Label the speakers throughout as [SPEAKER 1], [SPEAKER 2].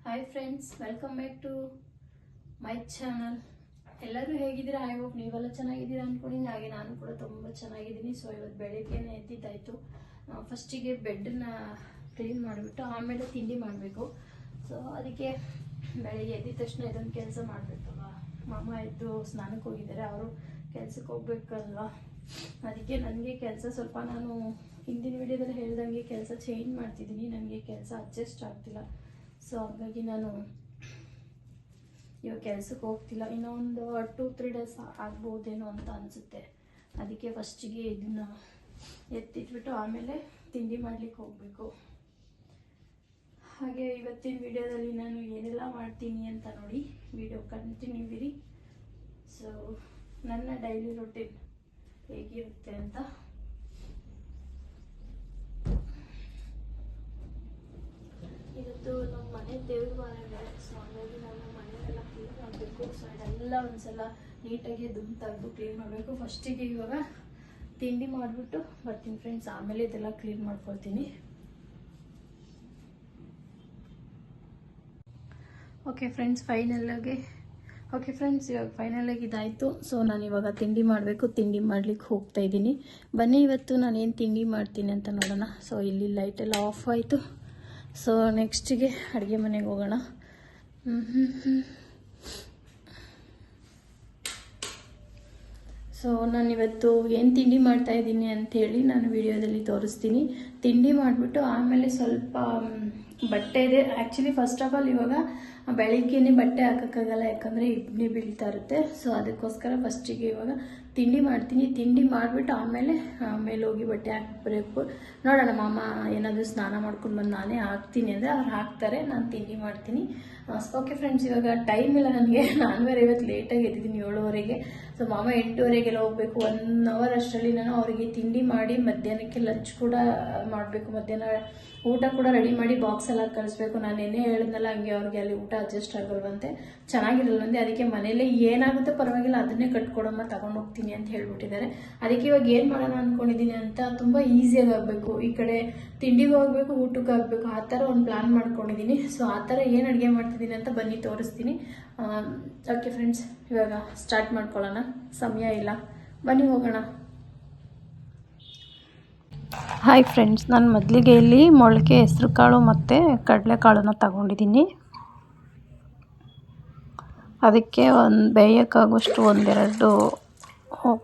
[SPEAKER 1] Hi friends, welcome back to my channel. ಎಲ್ಲರೂ ಹೇಗಿದ್ದೀರಾ? I hope ನೀವೆಲ್ಲ ಚೆನ್ನಾಗಿದ್ದೀರಾ ಅಂದ್ಕೊಂಡಿದ್ದೀನಿ. ಹಾಗೆ ನಾನು ಕೂಡ ತುಂಬ ಚೆನ್ನಾಗಿದ್ದೀನಿ. ಸೊ ಇವತ್ತು ಬೆಳಿಗ್ಗೆನೇ ಎದ್ದಿದ್ದಾಯಿತು. ಫಸ್ಟಿಗೆ ಬೆಡ್ಡನ್ನ ಕ್ಲೀನ್ ಮಾಡಿಬಿಟ್ಟು ಆಮೇಲೆ ತಿಂಡಿ ಮಾಡಬೇಕು. ಸೊ ಅದಕ್ಕೆ ಬೆಳಿಗ್ಗೆ ಎದ್ದಿದ ತಕ್ಷಣ ಇದೊಂದು ಕೆಲಸ ಮಾಡಬೇಕಲ್ವ. ಮಾಮ ಎದ್ದು ಸ್ನಾನಕ್ಕೆ ಹೋಗಿದ್ದಾರೆ, ಅವರು ಕೆಲಸಕ್ಕೆ ಹೋಗ್ಬೇಕಲ್ವ. ಅದಕ್ಕೆ ನನಗೆ ಕೆಲಸ ಸ್ವಲ್ಪ, ನಾನು ಹಿಂದಿನ ವಿಡಿಯೋದಲ್ಲಿ ಹೇಳ್ದಂಗೆ ಕೆಲಸ ಚೇಂಜ್ ಮಾಡ್ತಿದ್ದೀನಿ. ನನಗೆ ಕೆಲಸ ಅಡ್ಜಸ್ಟ್ ಆಗ್ತಿಲ್ಲ. ಸೊ ಹಾಗಾಗಿ ನಾನು ಇವಾಗ ಕೆಲಸಕ್ಕೆ ಹೋಗ್ತಿಲ್ಲ. ಇನ್ನೂ ಒಂದು 2-3 ಡೇಸ್ ಆಗ್ಬೋದೇನೋ ಅಂತ ಅನಿಸುತ್ತೆ. ಅದಕ್ಕೆ ಫಸ್ಟಿಗೆ ಇದನ್ನು ಎತ್ತಿಟ್ಬಿಟ್ಟು ಆಮೇಲೆ ತಿಂಡಿ ಮಾಡಲಿಕ್ಕೆ ಹೋಗಬೇಕು. ಹಾಗೆ ಇವತ್ತಿನ ವಿಡಿಯೋದಲ್ಲಿ ನಾನು ಏನೆಲ್ಲ ಮಾಡ್ತೀನಿ ಅಂತ ನೋಡಿ, ವಿಡಿಯೋ ಕಂಟಿನ್ಯೂ ಇರಿ. ಸೊ ನನ್ನ ಡೈಲಿ ರೊಟೀನ್ ಹೇಗಿರುತ್ತೆ ಅಂತ. ಇವತ್ತು ನಮ್ಮ ಮನೆ ದೇವ್ರ ವಾರ ಇದೆ. ಸೊ ಹಾಗಾಗಿ ನಾವು ಮನೆಯೆಲ್ಲ ಕ್ಲೀನ್ ಮಾಡಬೇಕು. ಸೊ ಇದೆಲ್ಲ ಒಂದ್ಸಲ ನೀಟಾಗಿ ದುಮ್ ತೆಗೆದು ಕ್ಲೀನ್ ಮಾಡಬೇಕು. ಫಸ್ಟಿಗೆ ಇವಾಗ ತಿಂಡಿ ಮಾಡಿಬಿಟ್ಟು ಬರ್ತೀನಿ ಫ್ರೆಂಡ್ಸ್. ಆಮೇಲೆ ಇದೆಲ್ಲ ಕ್ಲೀನ್ ಮಾಡ್ಕೊಳ್ತೀನಿ. ಓಕೆ ಫ್ರೆಂಡ್ಸ್, ಇವಾಗ ಫೈನಲಾಗಿ ಇದಾಯಿತು. ಸೊ ನಾನು ಇವಾಗ ತಿಂಡಿ ಮಾಡಬೇಕು. ತಿಂಡಿ ಮಾಡ್ಲಿಕ್ಕೆ ಹೋಗ್ತಾ ಇದ್ದೀನಿ. ಬನ್ನಿ ಇವತ್ತು ನಾನು ಏನು ತಿಂಡಿ ಮಾಡ್ತೀನಿ ಅಂತ ನೋಡೋಣ. ಸೊ ಇಲ್ಲಿ ಲೈಟೆಲ್ಲ ಆಫ್ ಆಯಿತು. ಸೊ ನೆಕ್ಸ್ಟಿಗೆ ಅಡುಗೆ ಮನೆಗೆ ಹೋಗೋಣ. ಸೊ ನಾನಿವತ್ತು ಏನು ತಿಂಡಿ ಮಾಡ್ತಾಯಿದ್ದೀನಿ ಅಂಥೇಳಿ ನಾನು ವಿಡಿಯೋದಲ್ಲಿ ತೋರಿಸ್ತೀನಿ. ತಿಂಡಿ ಮಾಡಿಬಿಟ್ಟು ಆಮೇಲೆ ಸ್ವಲ್ಪ ಬಟ್ಟೆ ಇದೆ. ಆ್ಯಕ್ಚುಲಿ ಫಸ್ಟ್ ಆಫ್ ಆಲ್ ಇವಾಗ ಬೆಳಿಗ್ಗೆನೇ ಬಟ್ಟೆ ಹಾಕೋಕ್ಕಾಗಲ್ಲ, ಯಾಕಂದರೆ ಇಬ್ಬನಿ ಬೀಳ್ತಾ ಇರುತ್ತೆ. ಸೊ ಅದಕ್ಕೋಸ್ಕರ ಫಸ್ಟಿಗೆ ಇವಾಗ ತಿಂಡಿ ಮಾಡ್ತೀನಿ. ತಿಂಡಿ ಮಾಡಿಬಿಟ್ಟು ಆಮೇಲೆ ಹೋಗಿ ಬಟ್ಟೆ ಹಾಕಬೇಕು. ನೋಡೋಣ, ಮಾಮ ಏನಾದರೂ ಸ್ನಾನ ಮಾಡ್ಕೊಂಡು ಬಂದು ನಾನೇ ಹಾಕ್ತೀನಿ ಅಂದರೆ ಅವ್ರು ಹಾಕ್ತಾರೆ, ನಾನು ತಿಂಡಿ ಮಾಡ್ತೀನಿ. ಓಕೆ ಫ್ರೆಂಡ್ಸ್, ಇವಾಗ ಟೈಮ್ ಇಲ್ಲ ನನಗೆ. ನಾನು ಬೇರೆ ಇವತ್ತು ಲೇಟಾಗಿ ಎದ್ದಿದ್ದೀನಿ, 7:30ಗೆ. ಸೊ ಮಾಮ 8:30ಗೆಲ್ಲ ಹೋಗಬೇಕು. 1 ಅವರ್ ಅಷ್ಟರಲ್ಲಿ ನಾನು ಅವರಿಗೆ ತಿಂಡಿ ಮಾಡಿ ಮಧ್ಯಾಹ್ನಕ್ಕೆ ಲಂಚ್ ಕೂಡ ಮಾಡಬೇಕು. ಮಧ್ಯಾಹ್ನ ಊಟ ಕೂಡ ರೆಡಿ ಮಾಡಿ ಬಾಕ್ಸ್ ಎಲ್ಲ ಕಳಿಸ್ಬೇಕು. ನಾನು ಏನೇ ಹೇಳಿದ್ನಲ್ಲ, ಹಂಗೆ ಅವ್ರಿಗೆ ಅಲ್ಲಿ ಊಟ ಅಡ್ಜಸ್ಟ್ ಆಗಲ್ವಂತೆ, ಚೆನ್ನಾಗಿರಲ್ವಂತೆ. ಅದಕ್ಕೆ ಮನೇಲಿ ಏನಾಗುತ್ತೆ ಪರವಾಗಿಲ್ಲ, ಅದನ್ನೇ ಕಟ್ಕೊಡಮ್ಮ, ತಗೊಂಡು ಹೋಗ್ತೀನಿ ಅಂತ ಹೇಳ್ಬಿಟ್ಟಿದ್ದಾರೆ. ಅದಕ್ಕೆ ಇವಾಗ ಏನು ಮಾಡೋಣ ಅಂದ್ಕೊಂಡಿದ್ದೀನಿ ಅಂತ, ತುಂಬ ಈಸಿಯಾಗಿ ಆಗಬೇಕು. ಈ ಕಡೆ ತಿಂಡಿಗೂ ಆಗಬೇಕು, ಊಟಕ್ಕೂ ಆಗಬೇಕು, ಆ ಥರ ಒಂದು ಪ್ಲ್ಯಾನ್ ಮಾಡ್ಕೊಂಡಿದ್ದೀನಿ. ಸೊ ಆ ಥರ ಏನು ಅಡುಗೆ ಮಾಡ್ತಿದ್ದೀನಿ ಅಂತ ಬನ್ನಿ ತೋರಿಸ್ತೀನಿ. ಓಕೆ ಫ್ರೆಂಡ್ಸ್, ಇವಾಗ ಸ್ಟಾರ್ಟ್ ಮಾಡ್ಕೊಳ್ಳೋಣ. ಸಮಯ ಇಲ್ಲ, ಬನ್ನಿ ಹೋಗೋಣ. ಹಾಯ್ ಫ್ರೆಂಡ್ಸ್, ನಾನು ಮೊದಲಿಗೆ ಇಲ್ಲಿ ಮೊಳಕೆ ಹೆಸರು ಕಾಳು ಮತ್ತು ಕಡಲೆಕಾಳನ್ನು ತಗೊಂಡಿದ್ದೀನಿ. ಅದಕ್ಕೆ ಬೇಯೋಕ್ಕಾಗೋಷ್ಟು 1-2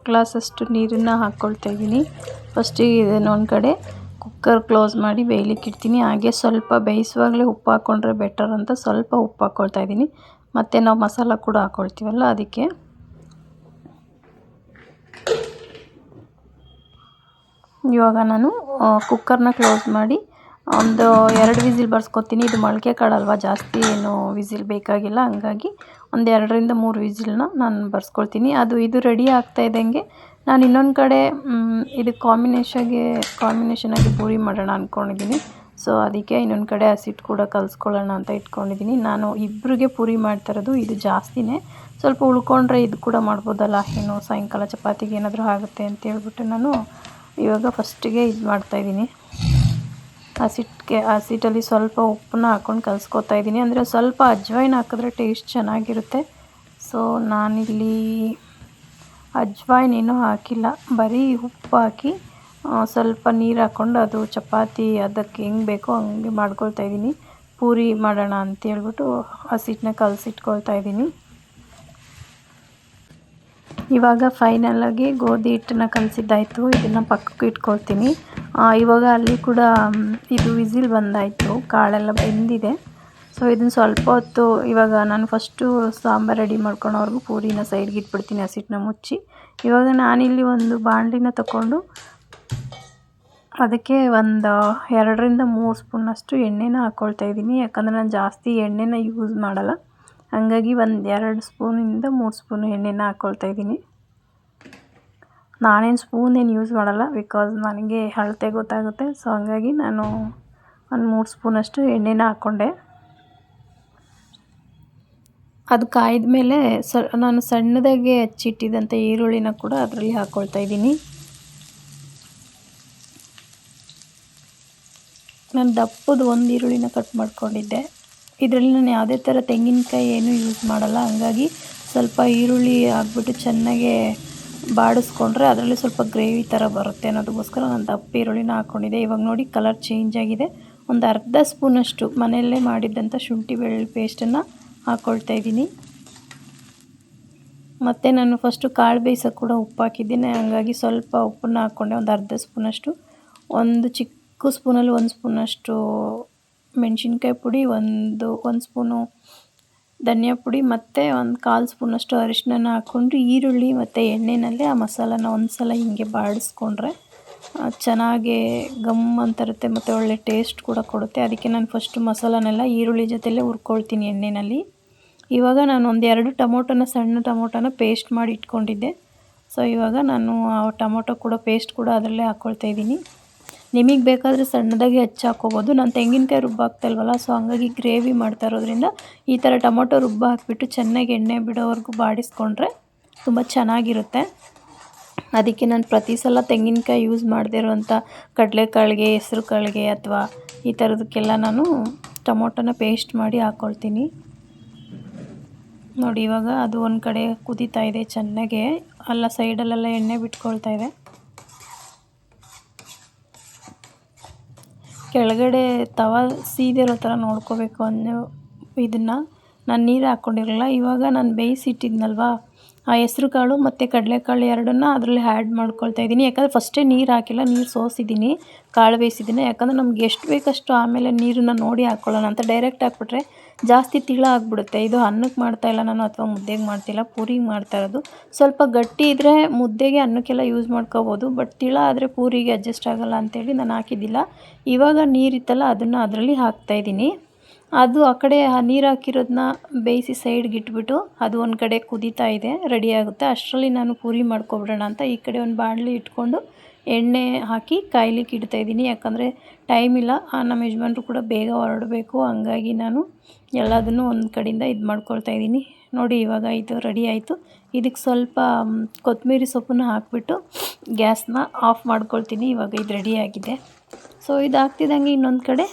[SPEAKER 1] ಗ್ಲಾಸಷ್ಟು ನೀರನ್ನು ಹಾಕ್ಕೊಳ್ತಾ ಇದ್ದೀನಿ. ಫಸ್ಟಿಗೆ ಇದನ್ನು ಒಂದು ಕಡೆ ಕುಕ್ಕರ್ ಕ್ಲೋಸ್ ಮಾಡಿ ಬೇಯಲಿಕ್ಕೆ ಇಡ್ತೀನಿ. ಹಾಗೆ ಸ್ವಲ್ಪ ಬೇಯಿಸುವಾಗಲೇ ಉಪ್ಪು ಹಾಕ್ಕೊಂಡ್ರೆ ಬೆಟರ್ ಅಂತ ಸ್ವಲ್ಪ ಉಪ್ಪು ಹಾಕ್ಕೊಳ್ತಾ ಇದ್ದೀನಿ. ಮತ್ತು ನಾವು ಮಸಾಲ ಕೂಡ ಹಾಕ್ಕೊಳ್ತೀವಲ್ಲ, ಅದಕ್ಕೆ ಇವಾಗ ನಾನು ಕುಕ್ಕರ್ನ ಕ್ಲೋಸ್ ಮಾಡಿ ಒಂದು 2 ವಿಸಿಲ್ ಬರ್ಸ್ಕೊತೀನಿ. ಇದು ಮೊಳಕೆ ಕಾಳಲ್ವ, ಜಾಸ್ತಿ ಏನು ವಿಸಿಲ್ ಬೇಕಾಗಿಲ್ಲ. ಹಂಗಾಗಿ ಒಂದು 2-3 ವಿಸಿಲ್ನ ನಾನು ಬರ್ಸ್ಕೊಳ್ತೀನಿ. ಇದು ರೆಡಿ ಆಗ್ತಾ ಇದ್ದಂಗೆ ನಾನು ಇನ್ನೊಂದು ಕಡೆ ಇದು ಕಾಂಬಿನೇಷನಾಗಿ ಪೂರಿ ಮಾಡೋಣ ಅಂದ್ಕೊಂಡಿದ್ದೀನಿ. ಸೊ ಅದಕ್ಕೆ ಇನ್ನೊಂದು ಕಡೆ ಹಸಿಟ್ಟು ಕೂಡ ಕಲಿಸ್ಕೊಳ್ಳೋಣ ಅಂತ ಇಟ್ಕೊಂಡಿದ್ದೀನಿ. ನಾನು ಇಬ್ಬರಿಗೆ ಪೂರಿ ಮಾಡ್ತಾ ಇರೋದು. ಇದು ಜಾಸ್ತಿನೇ, ಸ್ವಲ್ಪ ಉಳ್ಕೊಂಡ್ರೆ ಇದು ಕೂಡ ಮಾಡ್ಬೋದಲ್ಲ, ಏನು ಸಾಯಂಕಾಲ ಚಪಾತಿಗೆ ಏನಾದರೂ ಆಗುತ್ತೆ ಅಂತ ಹೇಳ್ಬಿಟ್ಟು ನಾನು ಇವಾಗ ಫಸ್ಟಿಗೆ ಇದು ಮಾಡ್ತಾಯಿದ್ದೀನಿ. ಹಸಿಟ್ಟಲ್ಲಿ ಸ್ವಲ್ಪ ಉಪ್ಪನ್ನ ಹಾಕ್ಕೊಂಡು ಕಲಿಸ್ಕೊತಾ ಇದ್ದೀನಿ. ಅಂದರೆ ಸ್ವಲ್ಪ ಅಜ್ವೈನ್ ಹಾಕಿದ್ರೆ ಟೇಸ್ಟ್ ಚೆನ್ನಾಗಿರುತ್ತೆ. ಸೊ ನಾನಿಲ್ಲಿ ಅಜ್ವೈನ್ ಏನೂ ಹಾಕಿಲ್ಲ, ಬರೀ ಉಪ್ಪು ಹಾಕಿ ಸ್ವಲ್ಪ ನೀರು ಹಾಕ್ಕೊಂಡು ಅದು ಚಪಾತಿ ಅದಕ್ಕೆ ಹೆಂಗೆ ಬೇಕೋ ಹಂಗೆ ಮಾಡ್ಕೊಳ್ತಾ ಇದ್ದೀನಿ. ಪೂರಿ ಮಾಡೋಣ ಅಂತೇಳ್ಬಿಟ್ಟು ಹಸಿಟ್ಟನ್ನ ಕಲಸಿಟ್ಕೊಳ್ತಾ ಇದ್ದೀನಿ. ಇವಾಗ ಫೈನಲಾಗಿ ಗೋಧಿ ಹಿಟ್ಟನ್ನ ಕಲಸಿದ್ದಾಯಿತು. ಇದನ್ನು ಪಕ್ಕಕ್ಕೆ ಇಟ್ಕೊಳ್ತೀನಿ. ಇವಾಗ ಅಲ್ಲಿ ಕೂಡ ಇದು ವಿಸಿಲ್ ಬಂದಾಯಿತು, ಕಾಳೆಲ್ಲ ಬೆಂದಿದೆ. ಸೊ ಇದನ್ನು ಸ್ವಲ್ಪ ಹೊತ್ತು ಇವಾಗ ನಾನು ಫಸ್ಟು ಸಾಂಬಾರು ರೆಡಿ ಮಾಡ್ಕೊಳೋವರೆಗೂ ಪೂರಿನ ಸೈಡ್ಗೆ ಇಟ್ಬಿಡ್ತೀನಿ, ಹಸಿಟ್ಟನ್ನ ಮುಚ್ಚಿ. ಇವಾಗ ನಾನಿಲ್ಲಿ ಒಂದು ಬಾಣಲಿನ ತಗೊಂಡು ಅದಕ್ಕೆ ಒಂದು 2-3 ಸ್ಪೂನಷ್ಟು ಎಣ್ಣೆನ ಹಾಕ್ಕೊಳ್ತಾ ಇದ್ದೀನಿ. ಯಾಕಂದರೆ ನಾನು ಜಾಸ್ತಿ ಎಣ್ಣೆನ ಯೂಸ್ ಮಾಡಲ್ಲ, ಹಾಗಾಗಿ 2 ಸ್ಪೂನಿಂದ 3 ಸ್ಪೂನು ಎಣ್ಣೆನ ಹಾಕ್ಕೊಳ್ತಾ ಇದ್ದೀನಿ. ನಾನೇನು ಸ್ಪೂನೇನು ಯೂಸ್ ಮಾಡಲ್ಲ, ಬಿಕಾಸ್ ನನಗೆ ಅಳತೆ ಗೊತ್ತಾಗುತ್ತೆ. ಸೊ ಹಾಗಾಗಿ ನಾನು ಒಂದು 3 ಸ್ಪೂನಷ್ಟು ಎಣ್ಣೆನ ಹಾಕ್ಕೊಂಡೆ. ಅದು ಕಾಯ್ದ ಮೇಲೆ ನಾನು ಸಣ್ಣದಾಗೆ ಹಚ್ಚಿಟ್ಟಿದ್ದಂಥ ಈರುಳ್ಳಿನ ಕೂಡ ಅದರಲ್ಲಿ ಹಾಕ್ಕೊಳ್ತಾ ಇದ್ದೀನಿ. ನಾನು ದಪ್ಪದ 1 ಈರುಳ್ಳಿನ ಕಟ್ ಮಾಡ್ಕೊಂಡಿದ್ದೆ. ಇದರಲ್ಲಿ ನಾನು ಯಾವುದೇ ಥರ ತೆಂಗಿನಕಾಯಿ ಏನೂ ಯೂಸ್ ಮಾಡಲ್ಲ. ಹಂಗಾಗಿ ಸ್ವಲ್ಪ ಈರುಳ್ಳಿ ಹಾಕ್ಬಿಟ್ಟು ಚೆನ್ನಾಗೆ ಬಾಡಿಸ್ಕೊಂಡ್ರೆ ಅದರಲ್ಲಿ ಸ್ವಲ್ಪ ಗ್ರೇವಿ ಥರ ಬರುತ್ತೆ ಅನ್ನೋದಕ್ಕೋಸ್ಕರ ನಾನು ದಪ್ಪ ಈರುಳ್ಳಿನ ಹಾಕ್ಕೊಂಡಿದ್ದೆ. ಇವಾಗ ನೋಡಿ ಕಲರ್ ಚೇಂಜ್ ಆಗಿದೆ. ಒಂದು ಅರ್ಧ ಸ್ಪೂನಷ್ಟು ಮನೆಯಲ್ಲೇ ಮಾಡಿದ್ದಂಥ ಶುಂಠಿ ಬೆಳ್ಳುಳ್ಳಿ ಪೇಸ್ಟನ್ನು ಹಾಕ್ಕೊಳ್ತಾ ಇದ್ದೀನಿ. ಮತ್ತು ನಾನು ಫಸ್ಟು ಕಾಳು ಬೇಯಿಸೋಕೆ ಕೂಡ ಉಪ್ಪು ಹಾಕಿದ್ದೀನಿ. ಹಂಗಾಗಿ ಸ್ವಲ್ಪ ಉಪ್ಪನ್ನು ಹಾಕ್ಕೊಂಡೆ, ಒಂದು ಅರ್ಧ ಸ್ಪೂನಷ್ಟು. ಒಂದು ಚಿಕ್ಕ ಸ್ಪೂನಲ್ಲಿ 1 ಸ್ಪೂನಷ್ಟು ಮೆಣಸಿನ್ಕಾಯಿ ಪುಡಿ, ಒಂದು ಸ್ಪೂನು ಧನಿಯಾ ಪುಡಿ ಮತ್ತು ಒಂದು 1/4 ಸ್ಪೂನಷ್ಟು ಅರಿಶಿನ ಹಾಕ್ಕೊಂಡು ಈರುಳ್ಳಿ ಮತ್ತು ಎಣ್ಣೆಯಲ್ಲಿ ಆ ಮಸಾಲಾನ ಒಂದು ಸಲ ಹೀಗೆ ಬಾಡಿಸ್ಕೊಂಡ್ರೆ ಚೆನ್ನಾಗಿ ಗಮ್ ಅಂತರುತ್ತೆ ಮತ್ತು ಒಳ್ಳೆ ಟೇಸ್ಟ್ ಕೂಡ ಕೊಡುತ್ತೆ. ಅದಕ್ಕೆ ನಾನು ಫಸ್ಟು ಮಸಾಲಾನೆಲ್ಲ ಈರುಳ್ಳಿ ಜೊತೆಲೇ ಹುರ್ಕೊಳ್ತೀನಿ ಎಣ್ಣೆಯಲ್ಲಿ. ಇವಾಗ ನಾನು ಒಂದು 2 ಟೊಮೊಟೊನ ಸಣ್ಣ ಟೊಮೊಟೊನ ಪೇಸ್ಟ್ ಮಾಡಿ ಇಟ್ಕೊಂಡಿದ್ದೆ. ಸೊ ಇವಾಗ ನಾನು ಆ ಟೊಮೊಟೊ ಕೂಡ ಪೇಸ್ಟ್ ಕೂಡ ಅದರಲ್ಲೇ ಹಾಕ್ಕೊಳ್ತಾ ಇದ್ದೀನಿ. ನಿಮಗೆ ಬೇಕಾದರೆ ಸಣ್ಣದಾಗಿ ಹೆಚ್ಚು ಹಾಕ್ಕೋಬೋದು. ನಾನು ತೆಂಗಿನಕಾಯಿ ರುಬ್ಬ ಹಾಕ್ತಾಯಿಲ್ವಲ್ಲ, ಸೊ ಹಂಗಾಗಿ ಗ್ರೇವಿ ಮಾಡ್ತಾ ಇರೋದ್ರಿಂದ ಈ ಥರ ಟೊಮೊಟೊ ರುಬ್ಬ ಹಾಕಿಬಿಟ್ಟು ಚೆನ್ನಾಗಿ ಎಣ್ಣೆ ಬಿಡೋವರೆಗೂ ಬಾಡಿಸ್ಕೊಂಡ್ರೆ ತುಂಬ ಚೆನ್ನಾಗಿರುತ್ತೆ. ಅದಕ್ಕೆ ನಾನು ಪ್ರತಿ ಸಲ ತೆಂಗಿನಕಾಯಿ ಯೂಸ್ ಮಾಡದೇ ಇರೋವಂಥ ಕಡಲೆಕಾಳಿಗೆ, ಹೆಸ್ರು ಕಾಳಿಗೆ ಅಥವಾ ಈ ಥರದಕ್ಕೆಲ್ಲ ನಾನು ಟೊಮೊಟೊನ ಪೇಸ್ಟ್ ಮಾಡಿ ಹಾಕ್ಕೊಳ್ತೀನಿ. ನೋಡಿ ಇವಾಗ ಅದು ಒಂದು ಕಡೆ ಕುದೀತಾ ಇದೆ ಚೆನ್ನಾಗೆ, ಎಲ್ಲ ಸೈಡಲ್ಲೆಲ್ಲ ಎಣ್ಣೆ ಬಿಟ್ಕೊಳ್ತಾ ಇದೆ. ಕೆಳಗಡೆ ತವ ಸೀದಿರೋ ಥರ ನೋಡ್ಕೋಬೇಕು ಇದನ್ನು ನಾನು ನೀರು ಹಾಕ್ಕೊಂಡಿರಲಿಲ್ಲ. ಇವಾಗ ನಾನು ಬೇಯಿಸಿಟ್ಟಿದ್ನಲ್ವ ಆ ಹೆಸ್ರು ಕಾಳು ಮತ್ತು ಕಡಲೆಕಾಳು ಎರಡನ್ನ ಅದರಲ್ಲಿ ಆ್ಯಡ್ ಮಾಡ್ಕೊಳ್ತಾ ಇದ್ದೀನಿ. ಯಾಕಂದರೆ ಫಸ್ಟೇ ನೀರು ಹಾಕಿಲ್ಲ, ನೀರು ಸೋಸಿದ್ದೀನಿ, ಕಾಳು ಬೇಯಿಸಿದ್ದೀನಿ. ಯಾಕಂದರೆ ನಮ್ಗೆ ಎಷ್ಟು ಬೇಕಷ್ಟು ಆಮೇಲೆ ನೀರನ್ನು ನೋಡಿ ಹಾಕ್ಕೊಳ್ಳೋಣ ಅಂತ. ಡೈರೆಕ್ಟ್ ಹಾಕ್ಬಿಟ್ರೆ ಜಾಸ್ತಿ ತಿಳ ಆಗಿಬಿಡುತ್ತೆ. ಇದು ಅನ್ನಕ್ಕೆ ಮಾಡ್ತಾಯಿಲ್ಲ ನಾನು, ಅಥವಾ ಮುದ್ದೆಗೆ ಮಾಡ್ತಿಲ್ಲ, ಪೂರಿಗೆ ಮಾಡ್ತಾ ಇರೋದು. ಸ್ವಲ್ಪ ಗಟ್ಟಿ ಇದ್ದರೆ ಮುದ್ದೆಗೆ ಅನ್ನಕ್ಕೆಲ್ಲ ಯೂಸ್ ಮಾಡ್ಕೋಬೋದು, ಬಟ್ ತಿಳ ಆದರೆ ಪೂರಿಗೆ ಅಡ್ಜಸ್ಟ್ ಆಗೋಲ್ಲ ಅಂತೇಳಿ ನಾನು ಹಾಕಿದ್ದಿಲ್ಲ. ಇವಾಗ ನೀರಿತ್ತಲ್ಲ ಅದನ್ನು ಅದರಲ್ಲಿ ಹಾಕ್ತಾಯಿದ್ದೀನಿ. ಅದು ಆ ಕಡೆ ಆ ನೀರು ಹಾಕಿರೋದನ್ನ ಬೇಯಿಸಿ ಸೈಡ್ಗೆ ಇಟ್ಬಿಟ್ಟು ಅದು ಒಂದು ಕಡೆ ಕುದೀತಾ ಇದೆ, ರೆಡಿ ಆಗುತ್ತೆ. ಅಷ್ಟರಲ್ಲಿ ನಾನು ಪೂರಿ ಮಾಡ್ಕೊಬಿಡೋಣ ಅಂತ ಈ ಕಡೆ ಒಂದು ಬಾಣಲಿ ಇಟ್ಕೊಂಡು ಎಣ್ಣೆ ಹಾಕಿ ಕಾಯ್ಲಿಕ್ಕೆ ಇಡ್ತಾಯಿದ್ದೀನಿ. ಯಾಕಂದರೆ ಟೈಮ್ ಇಲ್ಲ, ನಮ್ಮ ಯಜಮಾನ್ರು ಕೂಡ ಬೇಗ ಹೊರಡಬೇಕು. ಹಂಗಾಗಿ ನಾನು ಎಲ್ಲದನ್ನು ಒಂದು ಕಡೆಯಿಂದ ಇದು ಮಾಡ್ಕೊಳ್ತಾ ಇದ್ದೀನಿ. ನೋಡಿ ಇವಾಗ ಇದು ರೆಡಿ ಆಯಿತು. ಇದಕ್ಕೆ ಸ್ವಲ್ಪ ಕೊತ್ತಂಬರಿ ಸೊಪ್ಪನ್ನು ಹಾಕಿಬಿಟ್ಟು ಗ್ಯಾಸ್ನ ಆಫ್ ಮಾಡ್ಕೊಳ್ತೀನಿ. ಇವಾಗ ಇದು ರೆಡಿಯಾಗಿದೆ. ಸೊ ಇದು ಹಾಕ್ತಿದ್ದಂಗೆ ಇನ್ನೊಂದು ಕಡೆ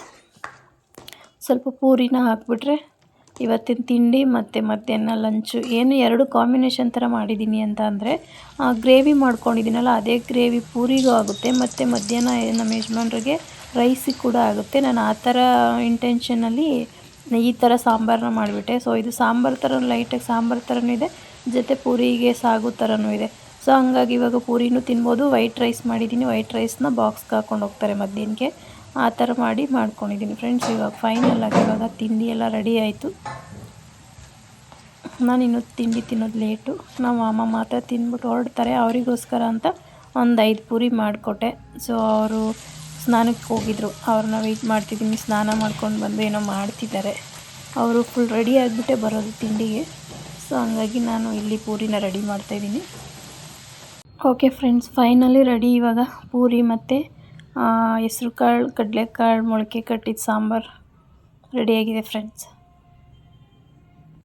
[SPEAKER 1] ಸ್ವಲ್ಪ ಪೂರಿನ ಹಾಕಿಬಿಟ್ರೆ ಇವತ್ತಿನ ತಿಂಡಿ ಮತ್ತು ಮಧ್ಯಾಹ್ನ ಲಂಚು ಏನು 2 ಕಾಂಬಿನೇಷನ್ ಥರ ಮಾಡಿದ್ದೀನಿ ಅಂತ ಅಂದರೆ ಗ್ರೇವಿ ಮಾಡ್ಕೊಂಡಿದ್ದೀನಲ್ಲ ಅದೇ ಗ್ರೇವಿ ಪೂರಿಗೂ ಆಗುತ್ತೆ ಮತ್ತು ಮಧ್ಯಾಹ್ನ ನಮ್ಮ ಯಜಮಾನ್ರಿಗೆ ರೈಸಿಗೆ ಕೂಡ ಆಗುತ್ತೆ. ನಾನು ಆ ಥರ ಇಂಟೆನ್ಷನಲ್ಲಿ ಈ ಥರ ಸಾಂಬಾರನ್ನ ಮಾಡಿಬಿಟ್ಟೆ. ಸೊ ಇದು ಸಾಂಬಾರು ಥರ ಲೈಟಾಗಿ ಸಾಂಬಾರು ಥರನೂ ಇದೆ, ಜೊತೆ ಪೂರಿಗೆ ಸಾಗು ಥರನೂ ಇದೆ. ಸೊ ಹಂಗಾಗಿ ಇವಾಗ ಪೂರಿನೂ ತಿನ್ಬೋದು. ವೈಟ್ ರೈಸ್ ಮಾಡಿದ್ದೀನಿ, ವೈಟ್ ರೈಸ್ನ ಬಾಕ್ಸ್ಗೆ ಹಾಕ್ಕೊಂಡು ಹೋಗ್ತಾರೆ ಮಧ್ಯಾಹ್ನಕ್ಕೆ, ಆ ಥರ ಮಾಡ್ಕೊಂಡಿದ್ದೀನಿ ಫ್ರೆಂಡ್ಸ್. ಇವಾಗ ಫೈನಲ್ ಆಗಿ ಇವಾಗ ತಿಂಡಿ ಎಲ್ಲ ರೆಡಿ ಆಯಿತು. ನಾನಿನ್ನೂ ತಿಂಡಿ ತಿನ್ನೋದು ಲೇಟು. ನಮ್ಮ ಮಾಮ ಮಾತ್ರ ತಿಂದ್ಬಿಟ್ಟು ಹೊರಡ್ತಾರೆ. ಅವರಿಗೋಸ್ಕರ ಅಂತ ಒಂದು 5 ಪೂರಿ ಮಾಡಿಕೊಟ್ಟೆ. ಸೊ ಅವರು ಸ್ನಾನಕ್ಕೆ ಹೋಗಿದ್ರು, ಅವ್ರನ್ನ ವೆಯ್ಟ್ ಮಾಡ್ತಿದ್ದೀನಿ. ಸ್ನಾನ ಮಾಡ್ಕೊಂಡು ಬಂದು ಏನೋ ಮಾಡ್ತಿದ್ದಾರೆ. ಅವರು ಫುಲ್ ರೆಡಿ ಆಗಿಬಿಟ್ಟೆ ಬರೋದು ತಿಂಡಿಗೆ. ಸೊ ಹಂಗಾಗಿ ನಾನು ಇಲ್ಲಿ ಪೂರಿನ ರೆಡಿ ಮಾಡ್ತಾಯಿದ್ದೀನಿ. Okay friends, finally ready. ಇವಾಗ ಪೂರಿ ಮತ್ತು ಹೆಸ್ರು ಕಾಳು, ಕಡಲೆಕಾಳು, ಮೊಳಕೆ ಕಟ್ಟಿದ ಸಾಂಬಾರು ರೆಡಿಯಾಗಿದೆ ಫ್ರೆಂಡ್ಸ್.